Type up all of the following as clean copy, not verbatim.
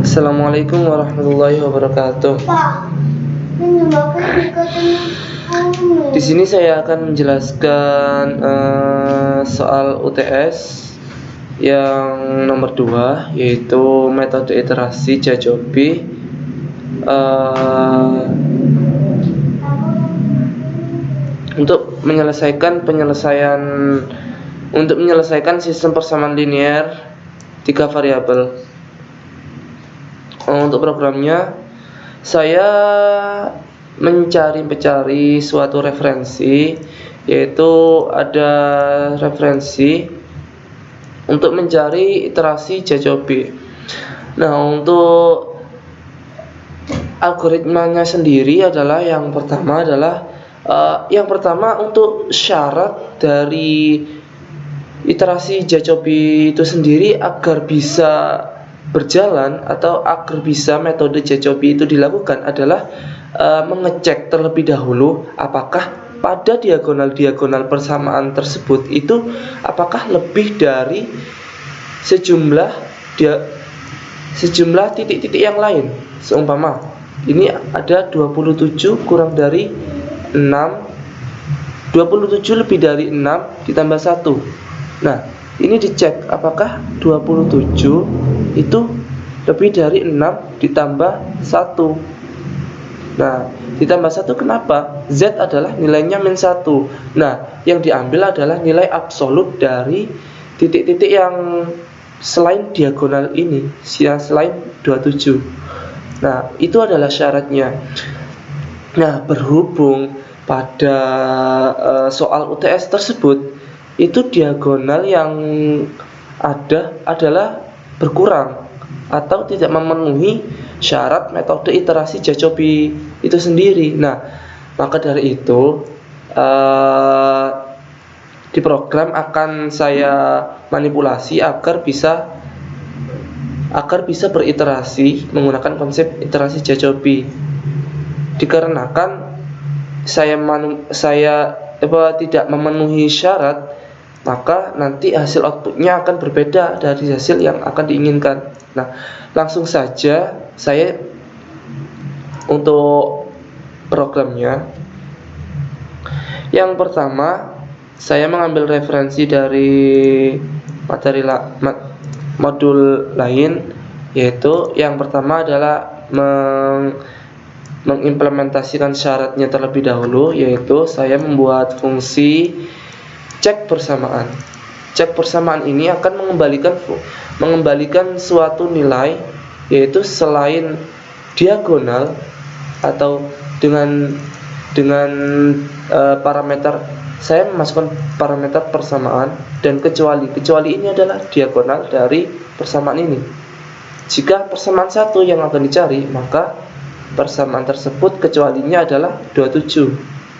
Assalamualaikum warahmatullahi wabarakatuh. Di sini saya akan menjelaskan soal UTS yang nomor 2, yaitu metode iterasi Jacobi. Untuk menyelesaikan sistem persamaan linear 3 variabel. Untuk programnya, saya mencari suatu referensi, yaitu ada referensi untuk mencari iterasi Jacobi. Nah, untuk algoritmanya sendiri adalah yang pertama untuk syarat dari iterasi Jacobi itu sendiri agar bisa berjalan atau agar bisa metode Jacobi itu dilakukan adalah mengecek terlebih dahulu apakah pada diagonal persamaan tersebut itu apakah lebih dari sejumlah titik-titik yang lain. Seumpama ini ada 27 kurang dari 6, 27 lebih dari 6 ditambah 1. Nah, ini dicek apakah 27 itu lebih dari 6 ditambah 1. Nah, ditambah 1 kenapa? Z adalah nilainya -1. Nah, yang diambil adalah nilai absolut dari titik-titik yang selain diagonal ini, yang selain 27. Nah, itu adalah syaratnya. Nah, berhubung pada soal UTS tersebut itu diagonal yang ada adalah berkurang atau tidak memenuhi syarat metode iterasi Jacobi itu sendiri. Nah, maka dari itu di program akan saya manipulasi agar bisa beriterasi menggunakan konsep iterasi Jacobi. Dikarenakan saya tidak memenuhi syarat, maka nanti hasil outputnya akan berbeda dari hasil yang akan diinginkan. Nah, langsung saja saya untuk programnya. Yang pertama, saya mengambil referensi dari modul lain, yaitu yang pertama adalah mengimplementasikan syaratnya terlebih dahulu, yaitu saya membuat fungsi cek persamaan. Cek persamaan ini akan mengembalikan suatu nilai, yaitu selain diagonal atau dengan parameter, saya memasukkan parameter persamaan dan kecuali ini adalah diagonal dari persamaan ini. Jika persamaan 1 yang akan dicari, maka persamaan tersebut kecualinya adalah 27.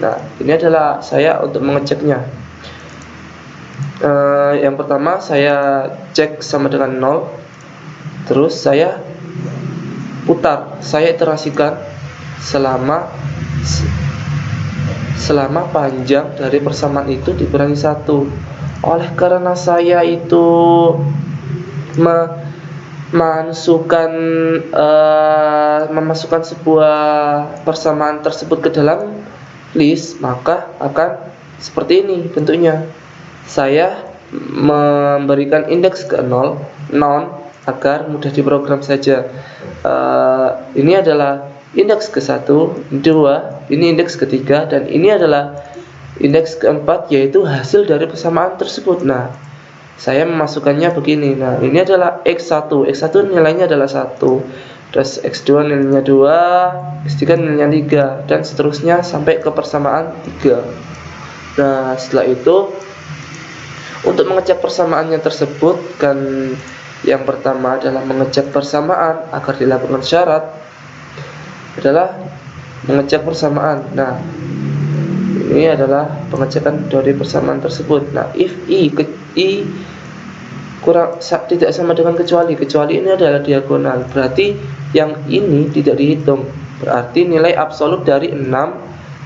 Nah, ini adalah saya untuk mengeceknya. Yang pertama saya cek sama dengan 0. Terus saya putar, saya iterasikan selama panjang dari persamaan itu dikurangi 1. Oleh karena saya itu memasukkan sebuah persamaan tersebut ke dalam list, maka akan seperti ini bentuknya. Saya memberikan indeks ke 0 agar mudah diprogram saja. Ini adalah indeks ke-1, 2, ini indeks ke-3, dan ini adalah indeks ke-4, yaitu hasil dari persamaan tersebut. Nah, saya memasukkannya begini. Nah, ini adalah X1 nilainya adalah 1, terus X2 nilainya 2, X3 nilainya 3, dan seterusnya sampai ke persamaan 3. Nah, setelah itu untuk mengecek persamaannya tersebut, kan yang pertama adalah mengecek persamaan agar dilakukan syarat adalah mengecek persamaan. Nah, ini adalah pengecekan dari persamaan tersebut. Nah, if i tidak sama dengan kecuali ini adalah diagonal, berarti yang ini tidak dihitung. Berarti nilai absolut dari 6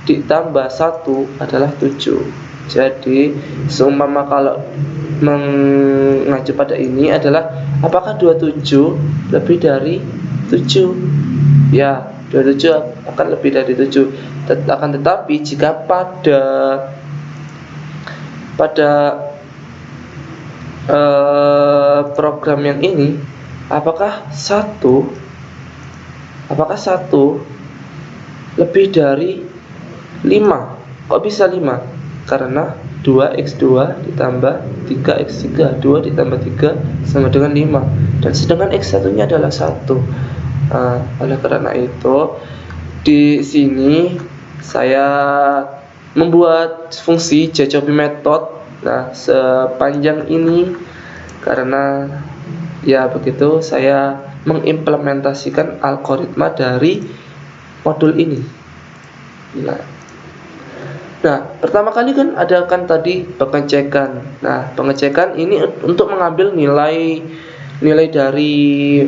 ditambah 1 adalah 7. Jadi seumpama kalau mengacu pada ini adalah apakah 27 lebih dari 7. Ya, 27 akan lebih dari 7. Akan tetapi jika pada program yang ini apakah satu lebih dari 5? Kok bisa 5? Karena 2x2 ditambah 3x3, 2 ditambah 3 sama dengan 5, dan sedangkan x satunya adalah 1. Oleh karena itu di sini saya membuat fungsi Jacobi method. Nah, sepanjang ini karena ya begitu saya mengimplementasikan algoritma dari modul ini. Nah, pertama kali kan ada kan tadi pengecekan. Nah, pengecekan ini untuk mengambil nilai dari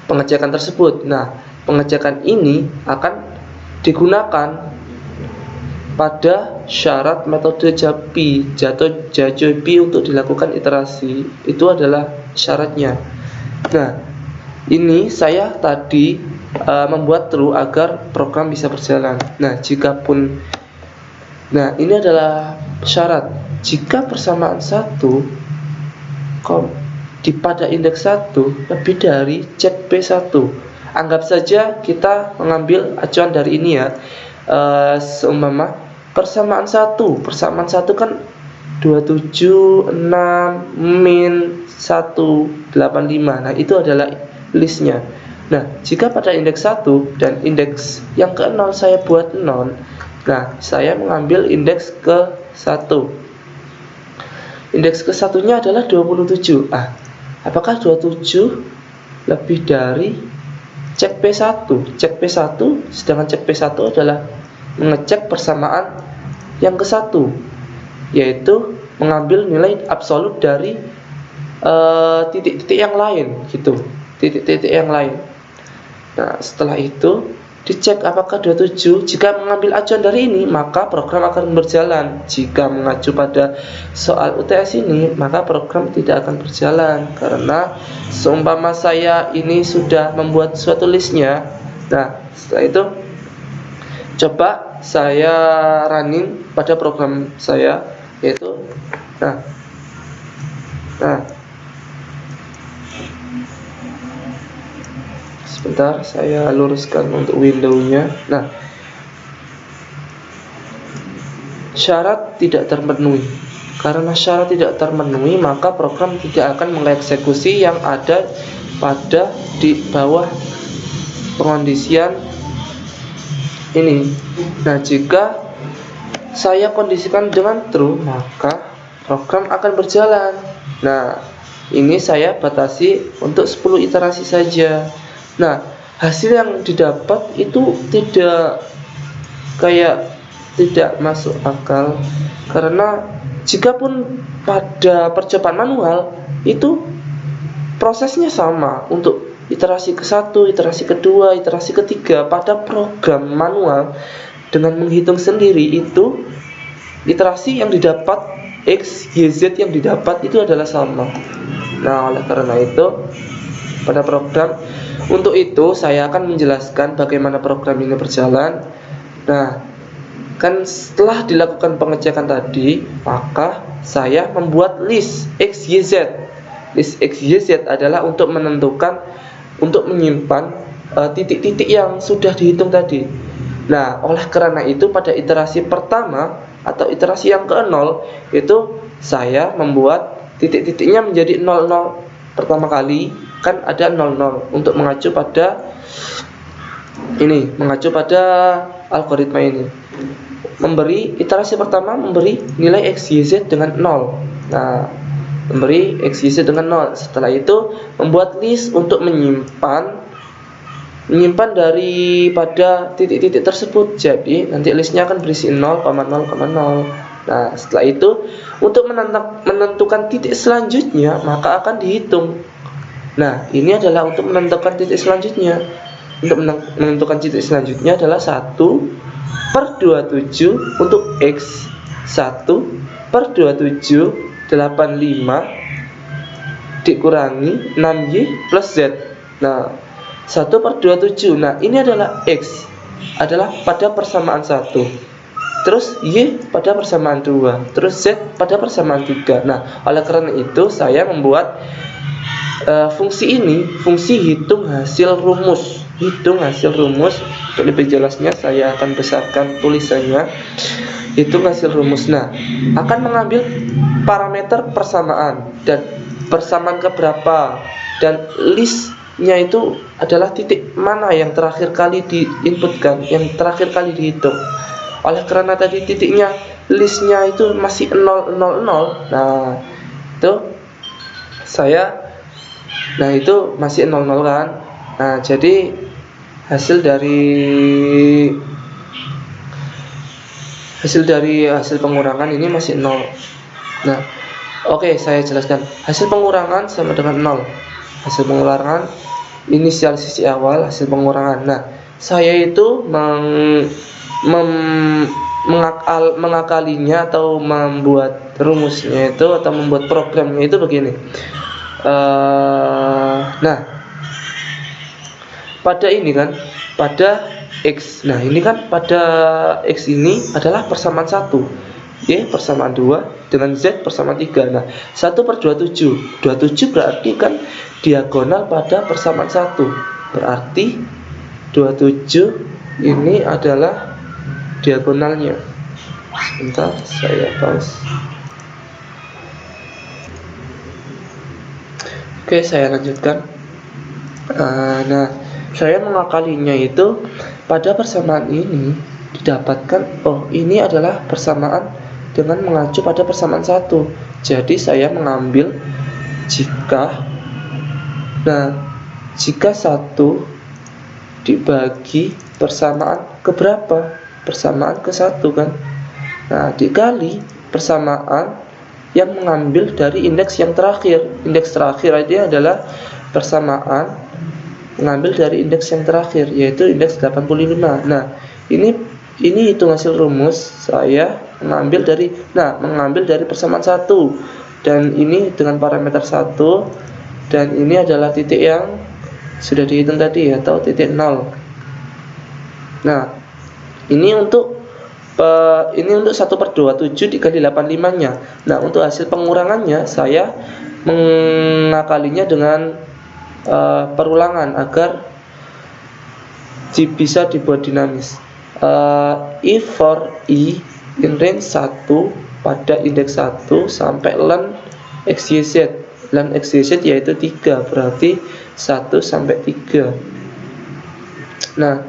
pengecekan tersebut. Nah, pengecekan ini akan digunakan pada syarat metode Jacobi untuk dilakukan iterasi. Itu adalah syaratnya. Nah, ini saya tadi membuat true agar program bisa berjalan. Nah, ini adalah syarat. Jika persamaan 1 pada indeks 1 lebih dari cek P1. Anggap saja kita mengambil acuan dari ini ya. Seumpama persamaan 1 kan 27, 6, min 1, 85. Nah, itu adalah listnya. Nah, jika pada indeks 1 dan indeks yang ke-0 saya buat 0, nah, saya mengambil indeks ke-1. Indeks ke-1-nya adalah 27. Apakah 27 lebih dari cek P1? Cek P1, sedangkan cek P1 adalah mengecek persamaan yang ke-1, yaitu mengambil nilai absolut dari titik-titik yang lain gitu. Titik-titik yang lain. Nah, setelah itu dicek apakah 27. Jika mengambil acuan dari ini, maka program akan berjalan. Jika mengacu pada soal UTS ini, maka program tidak akan berjalan. Karena seumpama saya ini sudah membuat suatu listnya. Nah, setelah itu coba saya running pada program saya, yaitu nah sebentar, saya luruskan untuk window-nya. Nah, syarat tidak terpenuhi. Karena syarat tidak terpenuhi, maka program tidak akan mengeksekusi yang ada pada di bawah pengondisian ini. Nah, jika saya kondisikan dengan true, maka program akan berjalan. Nah, ini saya batasi untuk 10 iterasi saja. Nah, hasil yang didapat itu tidak masuk akal, karena jikapun pada percobaan manual itu prosesnya sama untuk iterasi ke-1, iterasi kedua, iterasi ketiga. Pada program manual dengan menghitung sendiri itu iterasi yang didapat X, Y, Z yang didapat itu adalah sama. Nah, oleh karena itu pada program untuk itu saya akan menjelaskan bagaimana program ini berjalan. Nah, kan setelah dilakukan pengecekan tadi, maka saya membuat list X, Y, Z. List X, Y, Z adalah untuk menentukan, untuk menyimpan titik-titik yang sudah dihitung tadi. Nah, oleh karena itu pada iterasi pertama atau iterasi yang ke-0 itu saya membuat titik-titiknya menjadi 00 pertama kali, kan ada 00 untuk mengacu pada algoritma ini. Memberi iterasi pertama memberi nilai X, Y, Z dengan 0. Nah, memberi X, Y, Z dengan 0. Setelah itu membuat list untuk menyimpan daripada titik-titik tersebut. Jadi nanti listnya akan berisi 0,0,0. Nah, setelah itu untuk menentukan titik selanjutnya, maka akan dihitung. Nah, ini adalah untuk menentukan titik selanjutnya. Untuk menentukan titik selanjutnya adalah 1/27 untuk X, 1/27 85 dikurangi 6Y plus Z. Nah, 1/27. Nah, ini adalah X adalah pada persamaan 1, terus Y pada persamaan 2, terus Z pada persamaan 3. Nah, oleh karena itu saya membuat fungsi ini, fungsi hitung hasil rumus. Untuk lebih jelasnya saya akan besarkan tulisannya. Hitung hasil rumus. Nah, akan mengambil parameter persamaan dan persamaan keberapa, dan listnya itu adalah titik mana yang terakhir kali diinputkan, yang terakhir kali dihitung. Oleh karena tadi titiknya, listnya itu masih 000, nah itu saya, nah itu masih 00 kan. Nah, jadi hasil pengurangan ini masih 0. Nah, oke, saya jelaskan. Hasil pengurangan sama dengan 0. Hasil pengurangan inisialisasi awal hasil pengurangan. Nah, saya itu mengakalinya atau membuat rumusnya itu, atau membuat programnya itu begini. Nah, pada ini kan, pada X. Nah, ini kan pada X ini adalah persamaan 1, Y persamaan 2, dengan Z persamaan 3. Nah, 1/27. 27 berarti kan diagonal pada persamaan 1. Berarti 27 ini adalah diagonalnya. Sebentar, saya pause. Oke, saya lanjutkan. Nah, saya mengakalinya itu pada persamaan ini didapatkan, oh ini adalah persamaan dengan mengacu pada persamaan 1. Jadi saya mengambil jika 1 dibagi persamaan keberapa? Persamaan ke 1 kan. Nah, dikali persamaan yang mengambil dari indeks yang terakhir. Indeks terakhir ini adalah persamaan mengambil dari indeks yang terakhir, yaitu indeks 85. Nah, ini hitung hasil rumus saya mengambil dari persamaan 1, dan ini dengan parameter 1, dan ini adalah titik yang sudah dihitung tadi, atau titik 0. Nah, ini untuk 1/27 dikali 85-nya. Nah, untuk hasil pengurangannya saya mengakalinya dengan perulangan agar bisa dibuat dinamis. If for I in range 1 pada indeks 1 sampai len XYZ. Len XYZ yaitu 3, berarti 1 sampai 3. Nah,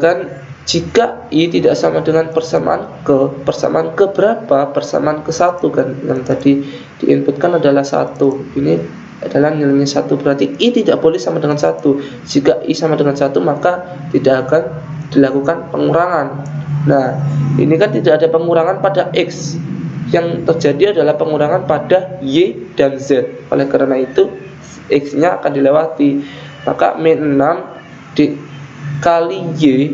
kan jika I tidak sama dengan persamaan ke berapa? Persamaan ke 1 kan, yang tadi diinputkan adalah 1. Ini adalah nilainya 1, berarti I tidak boleh sama dengan 1. Jika I sama dengan 1, maka tidak akan dilakukan pengurangan. Nah, ini kan tidak ada pengurangan pada X. Yang terjadi adalah pengurangan pada Y dan Z. Oleh karena itu X-nya akan dilewati. Maka min 6 dikali Y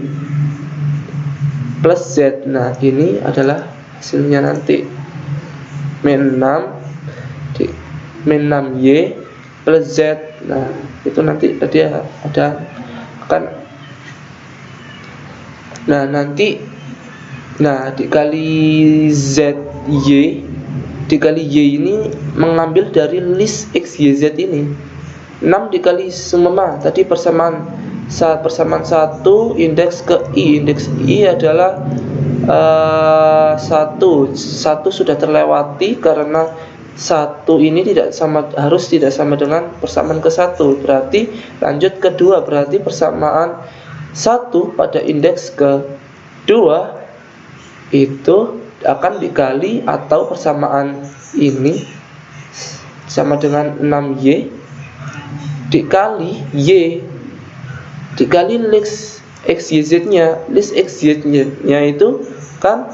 plus Z. Nah, ini adalah hasilnya nanti. Min 6Y plus Z. Nah, itu nanti tadi ada kan. Nah, nanti dikali ZY, dikali Y ini mengambil dari list XYZ ini. 6 dikali summa tadi persamaan 1 indeks ke I. Indeks I adalah 1 sudah terlewati karena 1 ini harus tidak sama dengan persamaan ke 1. Berarti lanjut ke 2, berarti persamaan 1 pada indeks ke 2 itu akan dikali, atau persamaan ini sama dengan 6Y dikali Y dikali list XYZ-nya. List XYZ-nya itu kan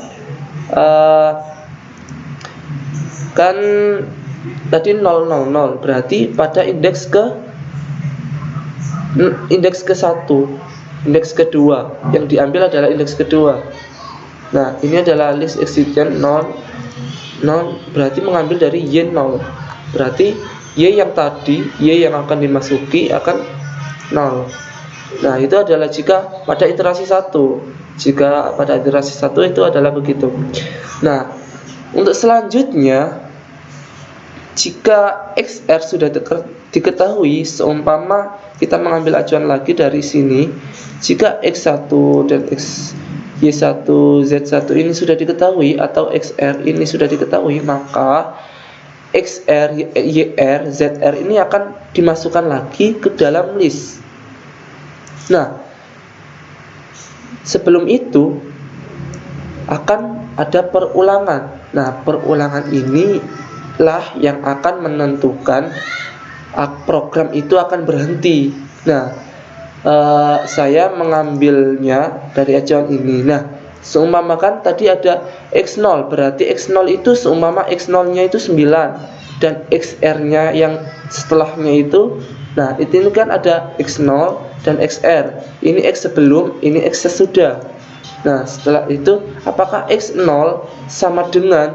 tadi 000, berarti pada indeks ke 1, indeks kedua, yang diambil adalah indeks kedua. Nah, ini adalah list XYZ 0, berarti mengambil dari Y 0. Berarti Y yang akan dimasuki akan 0. Nah, itu adalah jika pada iterasi 1. Jika pada iterasi 1 itu adalah begitu. Nah, untuk selanjutnya, jika XR sudah diketahui, seumpama kita mengambil acuan lagi dari sini, jika X1 dan Y1, Z1 ini sudah diketahui atau XR ini sudah diketahui, maka XR, YR, ZR ini akan dimasukkan lagi ke dalam list. Nah, sebelum itu akan ada perulangan. Nah, perulangan inilah yang akan menentukan program itu akan berhenti. Nah, saya mengambilnya dari acuan ini. Nah, seumpama kan tadi ada X0, berarti X0 itu seumpama X0-nya itu 9 dan XR-nya yang setelahnya itu, nah itu kan ada X0 dan XR. Ini X sebelum, ini X sesudah. Nah, setelah itu apakah X0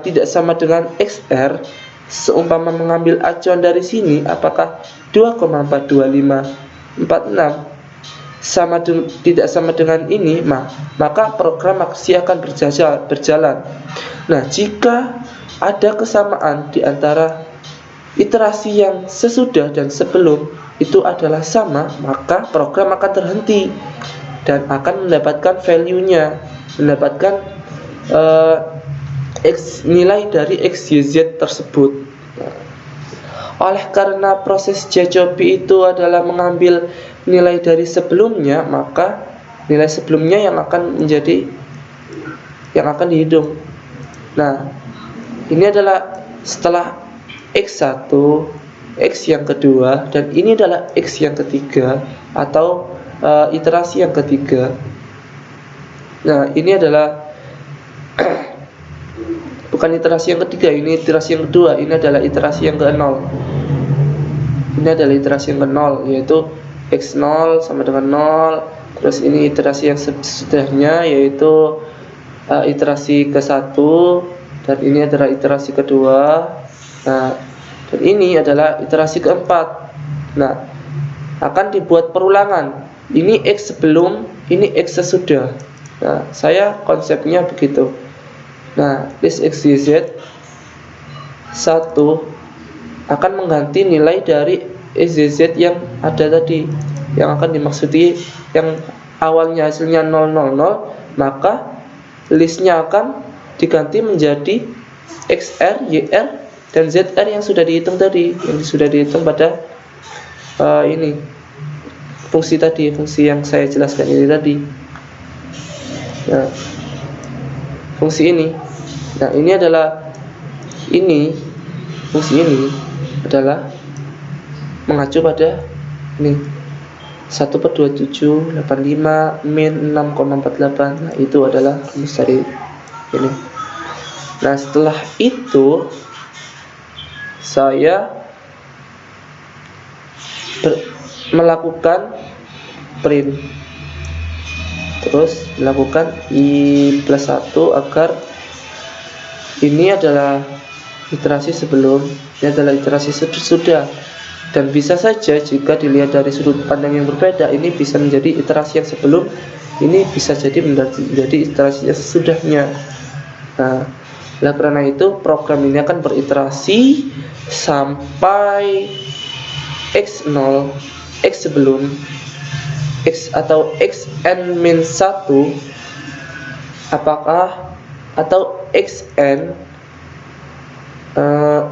tidak sama dengan XR? Seumpama mengambil acuan dari sini, apakah 2,42546 tidak sama dengan ini, maka program masih akan berjalan. Nah, jika ada kesamaan di antara iterasi yang sesudah dan sebelum itu adalah sama, maka program akan terhenti dan akan mendapatkan value-nya, mendapatkan nilai dari XYZ tersebut. Oleh karena proses Jacobi itu adalah mengambil nilai dari sebelumnya, maka nilai sebelumnya yang akan dihitung. Nah, ini adalah setelah X1, X yang kedua, dan ini adalah X yang ketiga atau iterasi yang ketiga. Nah, ini adalah bukan iterasi yang ketiga, ini iterasi yang kedua. Ini adalah iterasi yang ke-0. Ini adalah iterasi yang ke-0, yaitu X0 sama dengan 0. Terus ini iterasi yang sesudahnya, yaitu iterasi ke-1. Dan ini adalah iterasi kedua. Nah, dan ini adalah iterasi keempat. Nah, akan dibuat perulangan. Ini X sebelum, ini X sesudah. Nah, saya konsepnya begitu. Nah, list XYZ 1 akan mengganti nilai dari XYZ yang ada tadi, yang akan dimaksudi yang awalnya hasilnya 000, maka listnya akan diganti menjadi XR, YR, dan ZR yang sudah dihitung tadi, yang sudah dihitung pada ini fungsi tadi, fungsi yang saya jelaskan ini tadi. Nah, fungsi ini, nah ini adalah fungsi ini adalah mengacu pada ini 1/2785 min 6,48. Nah, itu adalah rumus dari ini. Nah, setelah itu saya melakukan print, terus melakukan I+1 agar ini adalah iterasi sebelum, ini adalah iterasi sudah. Dan bisa saja jika dilihat dari sudut pandang yang berbeda, ini bisa menjadi iterasi yang sebelum, ini bisa jadi menjadi iterasi yang sesudahnya. Nah, karena itu program ini akan beriterasi sampai X0, X sebelum, X atau Xn-1, apakah atau Xn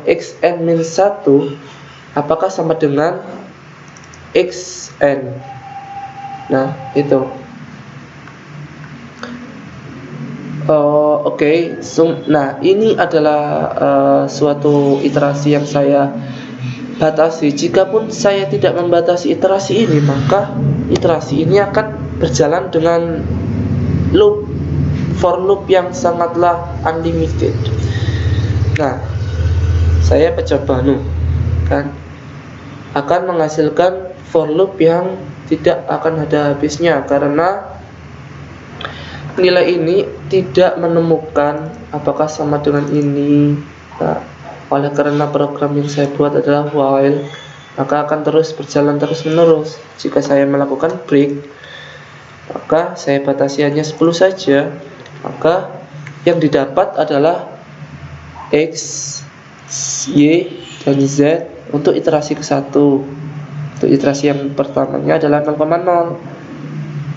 Xn-1 apakah sama dengan Xn. Nah, itu oke. Nah, ini adalah suatu iterasi yang saya batasi. Jikapun saya tidak membatasi iterasi ini, maka iterasi ini akan berjalan dengan loop, for loop yang sangatlah unlimited. Nah, saya coba kan akan menghasilkan for loop yang tidak akan ada habisnya, karena nilai ini tidak menemukan apakah sama dengan ini. Nah, oleh karena program yang saya buat adalah while, maka akan terus berjalan terus-menerus. Jika saya melakukan break, maka saya batasi hanya 10 saja, maka yang didapat adalah X, Y, dan Z untuk iterasi ke-1. Untuk iterasi yang pertamanya adalah 0,0,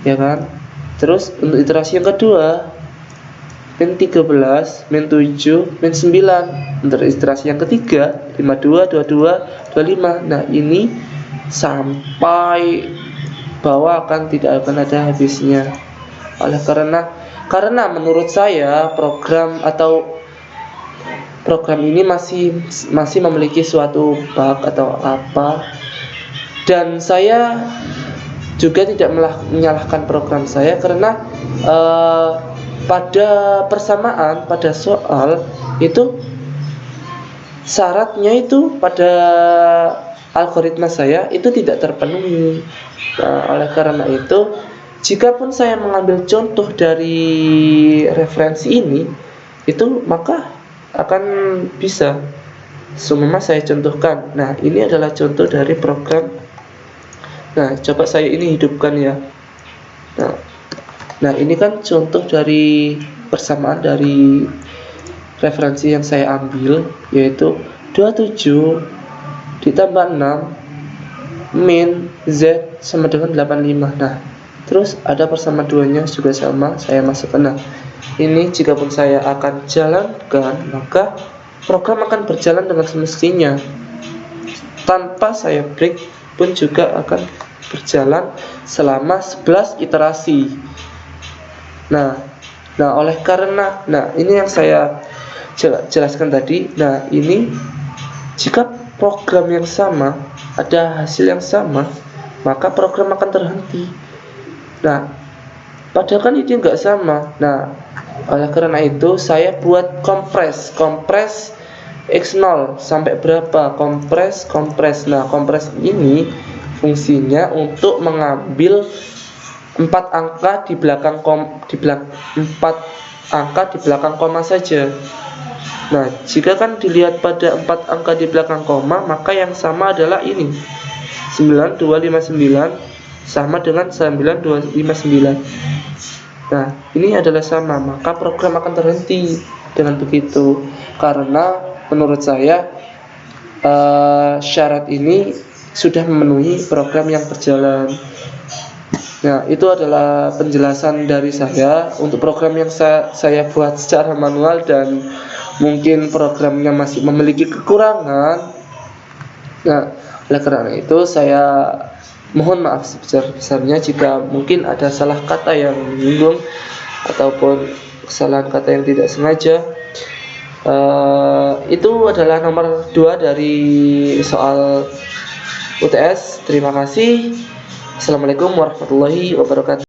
ya kan? Terus untuk iterasi yang kedua, min 13, min 7, min 9. Untuk iterasi yang ketiga, 52, 22, 25. Nah, ini sampai bawah tidak akan ada habisnya. Oleh karena menurut saya program ini masih memiliki suatu bug atau apa, dan saya juga tidak menyalahkan program saya karena pada persamaan, pada soal itu syaratnya itu pada algoritma saya itu tidak terpenuhi. Nah, oleh karena itu, jikapun saya mengambil contoh dari referensi ini, itu maka akan bisa semua saya contohkan. Nah, ini adalah contoh dari program. Nah, coba saya ini hidupkan ya. Nah, ini kan contoh dari persamaan dari referensi yang saya ambil, yaitu 27 ditambah 6 min Z sama dengan 85. Nah, terus ada persamaan duanya juga sama, saya masukkan. Nah, ini jikapun saya akan jalankan, maka program akan berjalan dengan semestinya. Tanpa saya break pun juga akan berjalan selama 11 iterasi. Nah, oleh karena ini yang saya jelaskan tadi. Nah, ini jika program yang sama ada hasil yang sama, maka program akan terhenti. Nah, padahal kan ini enggak sama. Nah, oleh karena itu saya buat kompres X0 sampai berapa, kompres. Nah, kompres ini fungsinya untuk mengambil 4 angka di belakang 4 angka di belakang koma saja. Nah, jika kan dilihat pada 4 angka di belakang koma, maka yang sama adalah ini 9259 sama dengan 9259. Nah, ini adalah sama, maka program akan terhenti dengan begitu. Karena menurut saya syarat ini sudah memenuhi program yang berjalan. Nah, itu adalah penjelasan dari saya untuk program yang saya buat secara manual, dan mungkin programnya masih memiliki kekurangan. Nah, oleh karena itu saya mohon maaf sebesar-besarnya jika mungkin ada salah kata yang menyinggung ataupun kesalahan kata yang tidak sengaja. Itu adalah nomor 2 dari soal UTS. Terima kasih. Assalamualaikum warahmatullahi wabarakatuh.